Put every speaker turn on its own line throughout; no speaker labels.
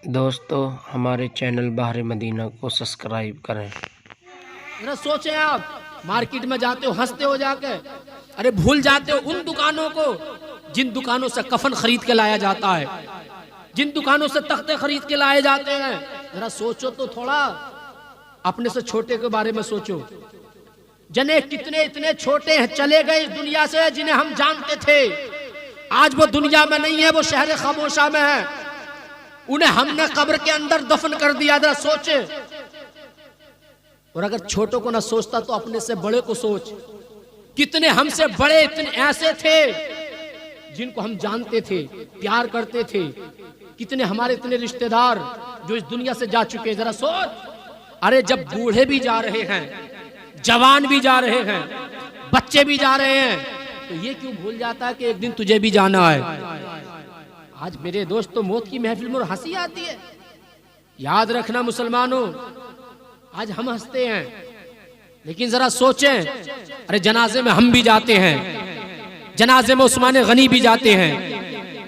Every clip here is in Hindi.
दोस्तों हमारे चैनल बहर मदीना को सब्सक्राइब करें।
जरा सोचें, आप मार्केट में जाते हो, हंसते हो जाके, अरे भूल जाते हो उन दुकानों को जिन दुकानों से कफन खरीद के लाया जाता है, जिन दुकानों से तख्ते खरीद के लाए जाते हैं। जरा सोचो तो थोड़ा, अपने से छोटे के बारे में सोचो। जने कितने इतने छोटे हैं, चले गए इस दुनिया से, जिन्हें हम जानते थे आज वो दुनिया में नहीं है, वो शहर खामोशा में है। उन्हें हमने कब्र के अंदर दफन कर दिया। जरा सोचे। और अगर छोटों को ना सोचता तो अपने से बड़े को सोच। कितने हमसे बड़े इतने ऐसे थे जिनको हम जानते थे, प्यार करते थे। कितने हमारे इतने रिश्तेदार जो इस दुनिया से जा चुके। जरा सोच। अरे जब बूढ़े भी जा रहे हैं, जवान भी जा रहे हैं, बच्चे भी जा रहे हैं, तो ये क्यों भूल जाता है कि एक दिन तुझे भी जाना है। आज मेरे दोस्तों मौत की महफिल में हंसी आती है। याद रखना मुसलमानों, आज हम हंसते हैं, लेकिन जरा सोचें, अरे जनाजे में हम भी जाते हैं, जनाजे में उस्मान गनी भी जाते हैं,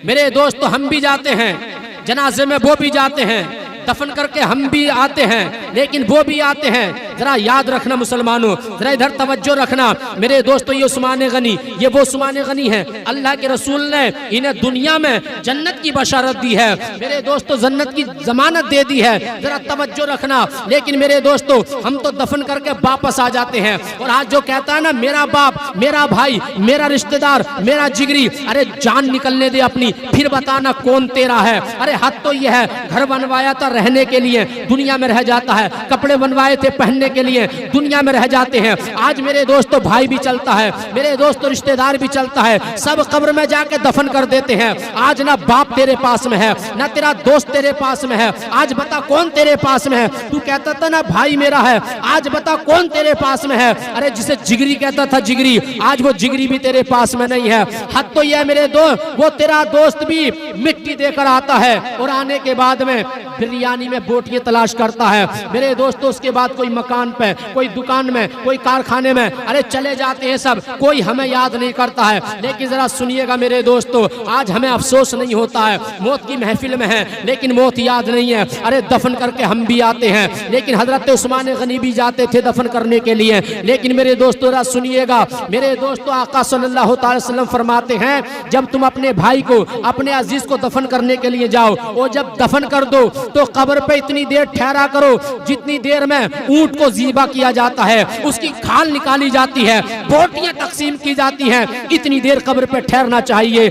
मेरे दोस्तों हम भी जाते हैं, जनाजे में वो भी जाते हैं, दफन करके हम भी आते हैं, लेकिन वो भी आते हैं। जरा याद रखना मुसलमानों, जरा इधर तवज्जो रखना मेरे दोस्तों। ये उस्मान गनी, ये वो उस्मान गनी है, अल्लाह के रसूल ने इन्हें दुनिया में जन्नत की बशारत दी है, मेरे दोस्तों जन्नत की जमानत दे दी है। जरा तवज्जो रखना। लेकिन मेरे दोस्तों हम तो दफन करके वापस आ जाते हैं। और आज जो कहता है ना मेरा बाप, मेरा भाई, मेरा रिश्तेदार, मेरा जिगरी, अरे जान निकलने दे अपनी, फिर बताना कौन तेरा है। अरे हद तो यह है, घर बनवाया था रहने के लिए, दुनिया में रह जाता है। कपड़े बनवाए थे पहनने के लिए, दुनिया में रह जाते हैं। आज मेरे दोस्तों भाई भी चलता है, मेरे दोस्तों रिश्तेदार भी चलता है, सब कब्र में जाके दफन कर देते हैं। आज ना बाप तेरे पास में है, ना तेरा दोस्त तेरे पास में है। आज बता कौन तेरे पास में है। तू कहता था ना भाई मेरा है, आज बता कौन तेरे पास में है। अरे जिसे जिगरी कहता था जिगरी, आज वो जिगरी भी तेरे पास में नहीं है। हद तो यह मेरे दोस्त, वो तेरा दोस्त भी मिट्टी देकर आता है और आने के बाद में बिरयानी में बोटियां तलाश करता है। मेरे दोस्तों उसके बाद कोई मकान पे, कोई दुकान में, कोई कारखाने में, अरे चले जाते हैं सब, कोई हमें याद नहीं करता है। लेकिन जरा सुनिएगा मेरे दोस्तों, आज हमें अफसोस नहीं होता है, मौत की महफिल में है, लेकिन मौत याद नहीं है। अरे दफन करके हम भी आते हैं, लेकिन हजरत उस्मान गनी भी जाते थे दफन करने के लिए। लेकिन मेरे दोस्तों जरा सुनिएगा मेरे दोस्तों, आका सल्लल्लाहु अलैहि वसल्लम फरमाते हैं, जब तुम अपने भाई को, अपने अजीज को दफन करने के लिए जाओ, और जब दफन कर दो तो कब्र पे इतनी देर ठहरा करो जितनी देर में ऊंट को ज़ीबा किया जाता है, उसकी खाल निकाली जाती है, बोटियां तकसीम की जाती हैं, इतनी देर कब्र पे ठहरना चाहिए।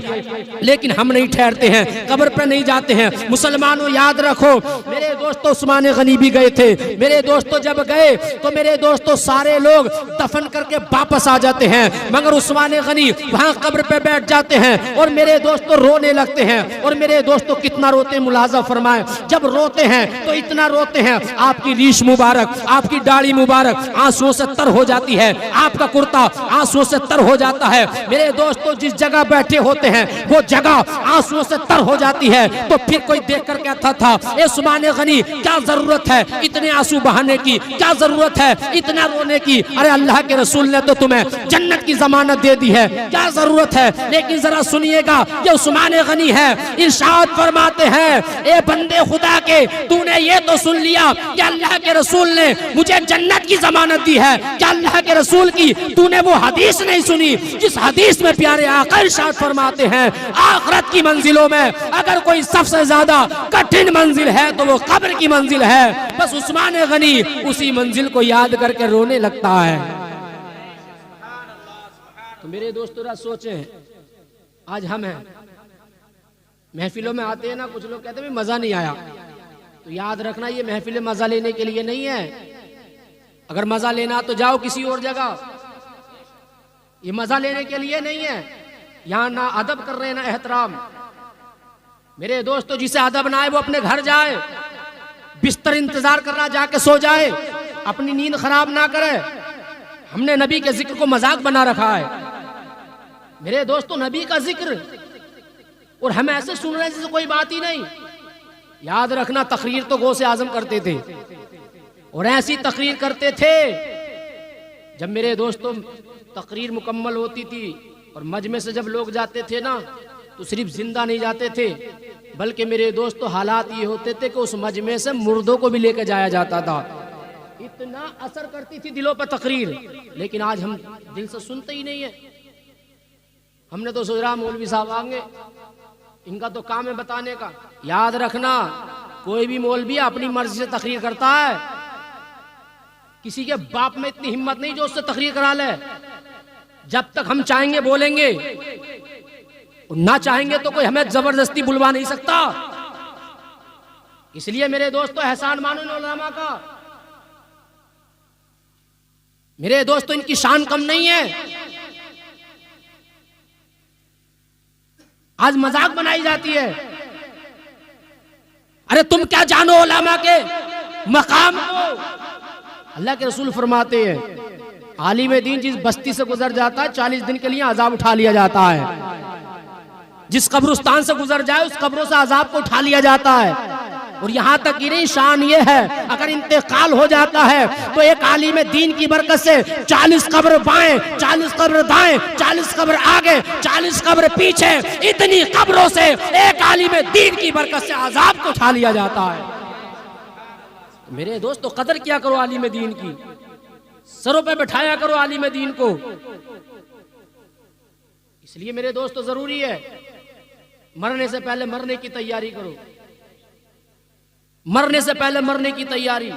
लेकिन हम नहीं ठहरते हैं, कब्र पे नहीं जाते हैं। मुसलमानों याद रखो, मेरे दोस्तों उस्मान गनी भी गए थे। मेरे दोस्तों जब गए तो मेरे दोस्तों सारे लोग दफन करके वापस आ जाते हैं, मगर उस्मान गनी वहां कब्र पे बैठ जाते हैं और मेरे दोस्तों रोने लगते हैं। और मेरे दोस्तों कितना रोते मुलाजा फरमाए। जब रोते हैं तो इतना रोते हैं, आपकी रीश मुबारक, आपकी दाढ़ी मुबारक आंसुओं से तर हो जाती है, आपका कुर्ता आंसुओं से तर हो जाता है। मेरे दोस्तों जिस जगह बैठे होते हैं वो जगह आंसुओं से तर हो जाती है। तो फिर कोई देखकर कहता था, ए उस्मान गनी क्या जरूरत है इतने आंसू बहाने की, क्या जरूरत है इतना रोने की। अरे अल्लाह के रसूल ने तो तुम्हें जन्नत की जमानत दे दी है, क्या जरूरत है। लेकिन जरा सुनिएगा, ये उस्मान गनी है, इरशाद फरमाते हैं, ए बंदे खुदा के, तूने ये तो सुन लिया कि अल्लाह के रसूल ने मुझे जन्नत की जमानत दी है, क्या अल्लाह के रसूल की तूने वो हदीस नहीं सुनी जिस हदीस में प्यारे आका इरशाद फरमाते हैं, आखिरत की मंजिलों में अगर कोई सबसे ज्यादा कठिन मंजिल है तो वो कब्र की मंजिल है। बस उस्मान गनी उसी मंजिल को याद करके रोने लगता है। तो मेरे दोस्तों सोचें, आज हम हैं महफिलों में आते हैं ना, कुछ लोग कहते हैं मजा नहीं आया, तो याद रखना ये महफिलें मजा लेने के लिए नहीं है। अगर मजा लेना तो जाओ किसी और जगह, ये मजा लेने के लिए नहीं है। यहां ना अदब कर रहे हैं ना एहतराम। मेरे दोस्तों जिसे अदब ना आए वो अपने घर जाए, बिस्तर इंतजार करना, जाके सो जाए, अपनी नींद खराब ना करे। हमने नबी के जिक्र को मजाक बना रखा है मेरे दोस्तों, नबी का जिक्र, और हम ऐसे सुन रहे हैं जैसे कोई बात ही नहीं। याद रखना तकरीर तो गौसे आजम करते थे, और ऐसी तकरीर करते थे जब मेरे दोस्तों तकरीर मुकम्मल होती थी और मजमे से जब लोग जाते थे ना, तो सिर्फ जिंदा नहीं जाते थे, बल्कि मेरे दोस्तों हालात ये होते थे कि उस मजमे से मुर्दों को भी लेकर जाया जाता था। इतना असर करती थी दिलों पर तकरीर, लेकिन आज हम दिल से सुनते ही नहीं है। हमने तो सोच रहा मौलवी साहब आएंगे, इनका तो काम है बताने का। याद रखना, कोई भी मौलवी अपनी मर्जी से तकरीर करता है, किसी के बाप में इतनी हिम्मत नहीं जो उससे तकरीर करा ले। जब तक हम चाहेंगे बोलेंगे, ना चाहेंगे तो कोई हमें जबरदस्ती बुलवा नहीं सकता। इसलिए मेरे दोस्तों एहसान मानो इन उलमा का। मेरे दोस्तों इनकी शान कम नहीं है। आज मजाक बनाई जाती है। अरे तुम क्या जानो उलमा के मकाम को। अल्लाह के रसूल फरमाते हैं आलिम दीन जिस बस्ती से गुजर जाता है 40 दिन के लिए अजाब उठा लिया जाता है। जिस कब्रिस्तान से गुजर जाए उस कब्रों से अजाब को उठा लिया जाता है। और यहाँ तक की नहीं, शान ये है अगर इंतकाल हो जाता है तो एक आलिम दीन की बरकत से 40 कब्र बाएं, 40 कब्र दाएं, 40 कब्र आगे, 40 कब्र पीछे, इतनी कब्रों से एक आलिम दीन की बरकत से अजाब को उठा लिया जाता है। मेरे दोस्तों कदर किया करो आलिम दीन की, सरों पे बैठाया करो आलिम दीन को। इसलिए मेरे दोस्तों जरूरी है मरने से पहले मरने की तैयारी करो, मरने से पहले मरने की तैयारी।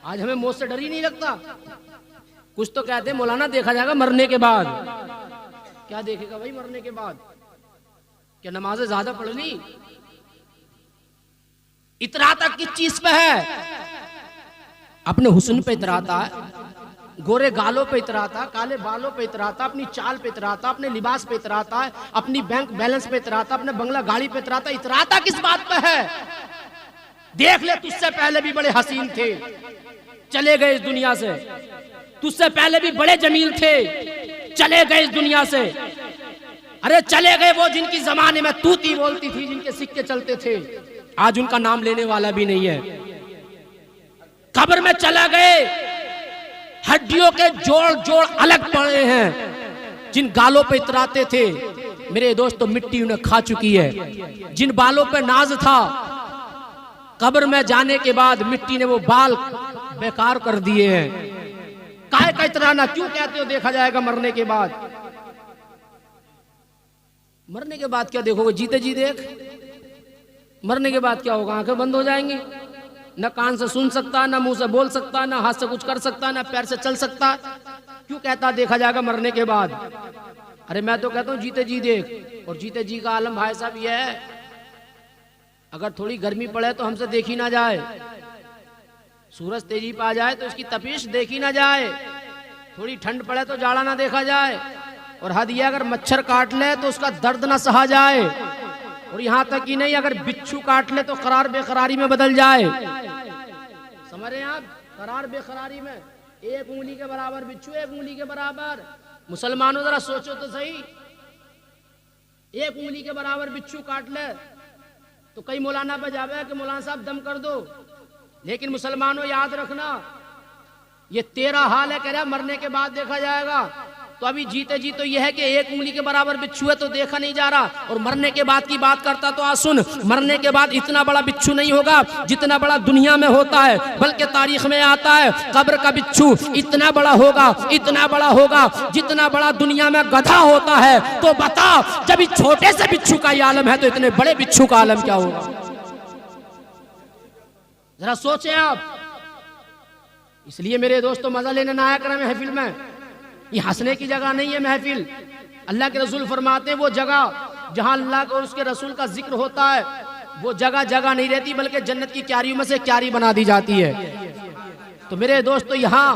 आज हमें मौत से डर ही नहीं लगता। कुछ तो कहते हैं मौलाना देखा जाएगा मरने के बाद। क्या देखेगा भाई मरने के बाद? क्या नमाजें ज्यादा पढ़ ली? इतराता किस चीज पे है? अपने हुस्न पे इतराता है, गोरे गालों पे इतराता, काले बालों पे इतराता, अपनी चाल पे इतराता, अपने लिबास पे इतराता है, अपनी बैंक बैलेंस पे इतराता, अपने बंगला गाड़ी पे इतराता। इतराता किस बात पे है? देख ले तुझसे पहले भी बड़े हसीन थे, चले गए इस दुनिया से। तुझसे पहले भी बड़े जमील थे, चले गए इस दुनिया से। अरे चले गए वो जिनकी जमाने में तूती बोलती थी, जिनके सिक्के चलते थे, आज उनका नाम लेने वाला भी नहीं है। कब्र में चला गए, हड्डियों के जोड़ जोड़ अलग पड़े हैं। जिन गालों पे इतराते थे मेरे दोस्तों मिट्टी उन्हें खा चुकी है। जिन बालों पे नाज था कब्र में जाने के बाद मिट्टी ने वो बाल बेकार कर दिए हैं। काहे का इतराना? क्यों कहते हो देखा जाएगा मरने के बाद? मरने के बाद क्या देखोगे? जीते जी देख। मरने के बाद क्या होगा? आंखें बंद हो जाएंगी, न कान से सुन सकता, न मुंह से बोल सकता, न हाथ से कुछ कर सकता, न पैर से चल सकता। क्यों कहता देखा जाएगा मरने के बाद? अरे मैं तो कहता हूँ जीते जी देख। और जीते जी का आलम भाई साहब ये है, अगर थोड़ी गर्मी पड़े तो हमसे देखी ना जाए, सूरज तेजी पे आ जाए तो इसकी तपिश देखी ना जाए, थोड़ी ठंड पड़े तो जाड़ा ना देखा जाए, और हद ये अगर मच्छर काट ले तो उसका दर्द ना सहा जाए, और यहाँ तक कि नहीं अगर बिच्छू काट ले तो करार बेकरारी में बदल जाए। समझ रहे हैं आप? करार बेकरारी में एक उंगली के बराबर बिच्छू, एक उंगली के बराबर। मुसलमानों जरा सोचो तो सही, एक उंगली के बराबर बिच्छू काट ले तो कई मौलाना पे जावे कि मौलाना साहब दम कर दो। लेकिन मुसलमानों याद रखना, ये तेरा हाल है, कह रहा मरने के बाद देखा जाएगा। तो अभी जीते जी तो यह है कि एक उंगली के बराबर बिच्छू है तो देखा नहीं जा रहा, और मरने के बाद की बात करता तो आज सुन, मरने के बाद इतना बड़ा बिच्छू नहीं होगा जितना बड़ा दुनिया में होता है, बल्कि तारीख में आता है कब्र का बिच्छू इतना बड़ा होगा, इतना बड़ा होगा जितना बड़ा दुनिया में गधा होता है। तो बता, जब इस छोटे से बिच्छू का ये आलम है तो इतने बड़े बिच्छू का आलम क्या होगा? जरा सोचें आप। इसलिए मेरे दोस्तों मजा लेने ना आया करें महफिल में, ये हंसने की जगह नहीं है महफिल। अल्लाह के रसूल फरमाते हैं वो जगह जहां अल्लाह और उसके रसूल का जिक्र होता है वो जगह जगह नहीं रहती, बल्कि जन्नत की क्यारियों में से क्यारी बना दी जाती है। तो मेरे दोस्तों यहाँ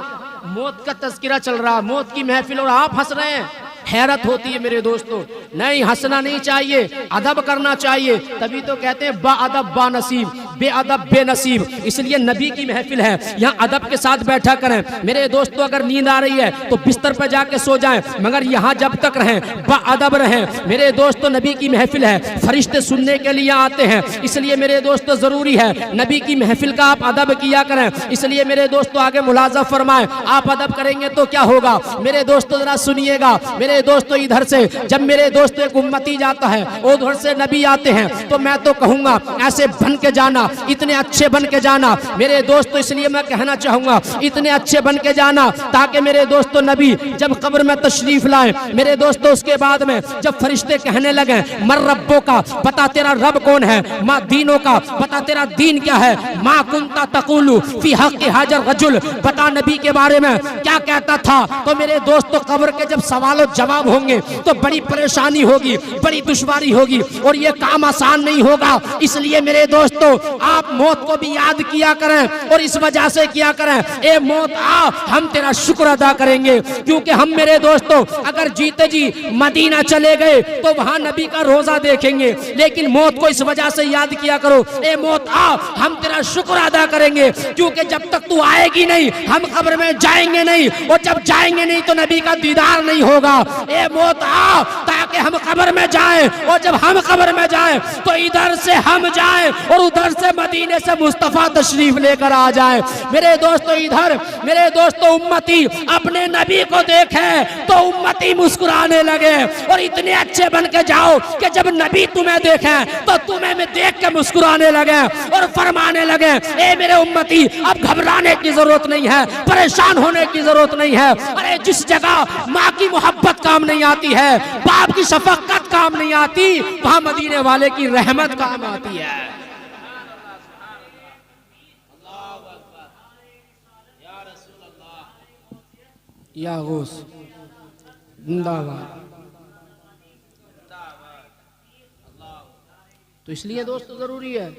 मौत का तज़किरा चल रहा, मौत की महफिल, और आप हंस रहे हैं। हैरत होती है मेरे दोस्तों। नहीं, हंसना नहीं चाहिए, अदब करना चाहिए। तभी तो कहते हैं बा अदब बा नसीब, बेअदब बेनसीब। इसलिए नबी की महफिल है, यहाँ अदब के साथ बैठा करें। मेरे दोस्तों अगर नींद आ रही है तो बिस्तर पर जाके सो जाएं, मगर यहाँ जब तक रहें बाअदब रहें। मेरे दोस्तों नबी की महफिल है, फरिश्ते सुनने के लिए आते हैं, इसलिए मेरे दोस्तों जरूरी है नबी की महफिल का आप अदब किया करें। इसलिए मेरे दोस्तों आगे मुलाजा फरमाएं, आप अदब करेंगे तो क्या होगा? मेरे दोस्तों जरा सुनिएगा। मेरे दोस्तों इधर से जब मेरे दोस्त एक उम्मती जाता है, उधर से नबी आते हैं, तो मैं तो कहूंगा ऐसे बन के जाना, इतने अच्छे बन के जाना मेरे दोस्त। तो इसलिए मैं कहना चाहूंगा इतने अच्छे बन के जाना ताकि मेरे दोस्तों नबी जब कब्र में तशरीफ लाए मेरे दोस्तों, उसके बाद में जब फरिश्ते कहने लगे मर रब्बों का, बता तेरा रब कौन है, माँ दीनों का, बता तेरा दीन क्या है, माँ कुंता तकुलु फी हक़ हाजर रजुल, बता नबी के बारे में क्या कहता था। तो मेरे दोस्तों कब्र के जब सवाल और जवाब होंगे तो बड़ी परेशानी होगी, बड़ी दुश्वारी होगी और ये काम आसान नहीं होगा। इसलिए मेरे दोस्तों आप मौत को भी याद किया करें और इस वजह से किया करें, ए मौत आ हम तेरा शुक्र अदा करेंगे, क्योंकि हम मेरे दोस्तों अगर जीते जी मदीना चले गए तो वहां नबी का रोजा देखेंगे, लेकिन मौत को इस वजह से याद किया करो, ए मौत आ हम तेरा शुक्र अदा करेंगे, क्योंकि जब तक तू आएगी नहीं हम कब्र में जाएंगे नहीं, और जब जाएंगे नहीं तो नबी का दीदार नहीं होगा। ए मौत आ ताकि हम कब्र में जाएं, और जब हम कब्र में जाएं तो इधर से हम जाएं और उधर से मदीने से मुस्तफा तशरीफ लेकर आ जाए। मेरे दोस्तों इधर मेरे दोस्तों उम्मती अपने नबी को देखे तो उम्मती मुस्कुराने लगे, और इतने अच्छे बन के जाओ कि जब नबी तुम्हें देखे तो तुम्हें में देख के मुस्कुराने लगे और फरमाने लगे, ए मेरे उम्मती अब घबराने की जरूरत नहीं है, परेशान होने की जरूरत नहीं है। अरे जिस जगह माँ की मोहब्बत काम नहीं आती है, बाप की शफकत काम नहीं आती, वहां मदीने वाले की रहमत काम आती है। या गौस जिंदाबाद। तो इसलिए दोस्तों जरूरी है